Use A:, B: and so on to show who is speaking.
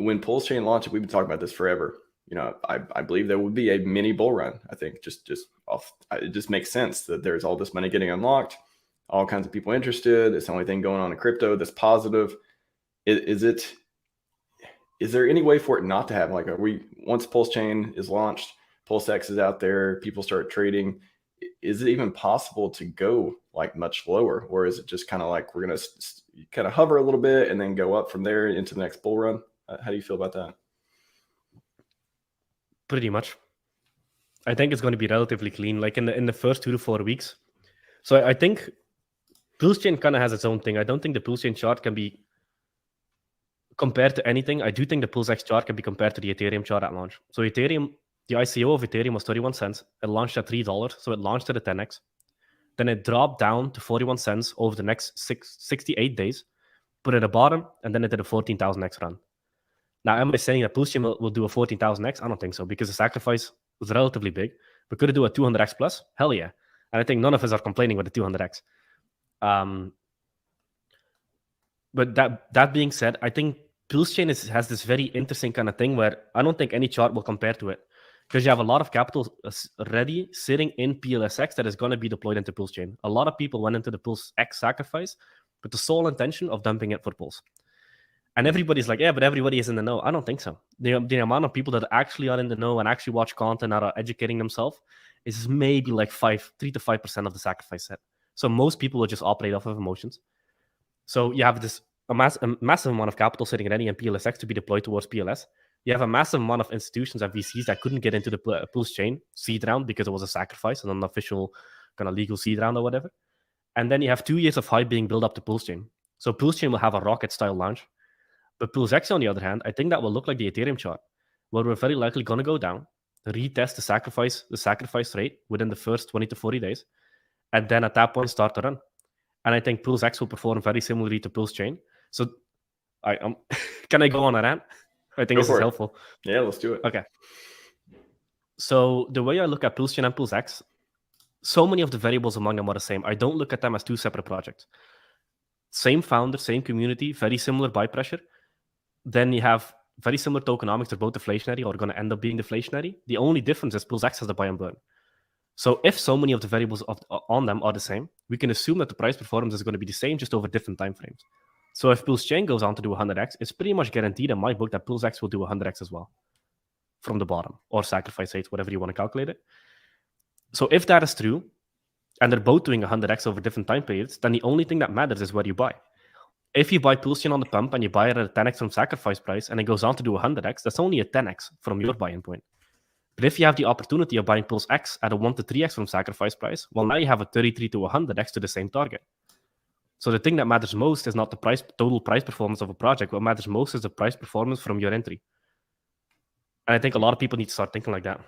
A: when Pulsechain launched, we've been talking about this forever. I believe there would be a mini bull run. I think it just makes sense that there's all this money getting unlocked, all kinds of people interested. It's the only thing going on in crypto that's positive. Is there any way for it not to happen? Like, once Pulsechain is launched, PulseX is out there, people start trading. Is it even possible to go like much lower, or is it just kind of like we're gonna kind of hover a little bit and then go up from there into the next bull run? How do you feel about that?
B: Pretty much. I think it's going to be relatively clean, like in the first 2 to 4 weeks. So I think Pulsechain kind of has its own thing. I don't think the Pulsechain chart can be compared to anything. I do think the PulseX chart can be compared to the Ethereum chart at launch. So Ethereum, the ICO of Ethereum was 31 cents. It launched at $3, so it launched at a 10x. Then it dropped down to 41 cents over the next 68 days, put it at the bottom, and then it did a 14,000x run. Now, am I saying that Pulsechain will do a 14,000x? I don't think so, because the sacrifice was relatively big. But could it do a 200x plus? Hell yeah. And I think none of us are complaining with the 200x. But that being said, I think Pulsechain has this very interesting kind of thing where I don't think any chart will compare to it. Because you have a lot of capital ready sitting in PLSX that is going to be deployed into Pulsechain. A lot of people went into the PulseX sacrifice with the sole intention of dumping it for Pulse. And everybody's like, yeah, but everybody is in the know. I don't think so. The amount of people that actually are in the know and actually watch content and are educating themselves is maybe like 3 to 5% of the sacrifice set. So most people will just operate off of emotions. So you have a massive amount of capital sitting ready in PLSX to be deployed towards PLS. You have a massive amount of institutions and VCs that couldn't get into the Pulsechain seed round because it was a sacrifice and an official kind of legal seed round or whatever. And then you have 2 years of hype being built up to Pulsechain. So Pulsechain will have a rocket-style launch. But PulseX, on the other hand, I think that will look like the Ethereum chart, where we're very likely going to go down, retest the sacrifice rate within the first 20 to 40 days, and then at that point start to run. And I think PulseX will perform very similarly to Pulsechain. So, can I go on a rant? I think this is helpful.
A: Yeah, let's do it.
B: Okay. So the way I look at Pulsechain and PulseX, so many of the variables among them are the same. I don't look at them as two separate projects. Same founder, same community, very similar buy pressure. Then you have very similar tokenomics. They're both deflationary or going to end up being deflationary. The only difference is PulseX has the buy and burn. So if so many of the variables on them are the same, we can assume that the price performance is going to be the same, just over different time frames. So if Pulsechain goes on to do 100x, it's pretty much guaranteed in my book that PulseX will do 100x as well from the bottom, or sacrifice rate, whatever you want to calculate it. So if that is true, and they're both doing 100x over different time periods, then the only thing that matters is where you buy. If you buy Pulsechain on the pump and you buy it at a 10x from sacrifice price and it goes on to do 100x, that's only a 10x from your buy-in point. But if you have the opportunity of buying PulseX at a 1 to 3x from sacrifice price, well, now you have a 33 to 100x to the same target. So the thing that matters most is not the total price performance of a project. What matters most is the price performance from your entry. And I think a lot of people need to start thinking like that.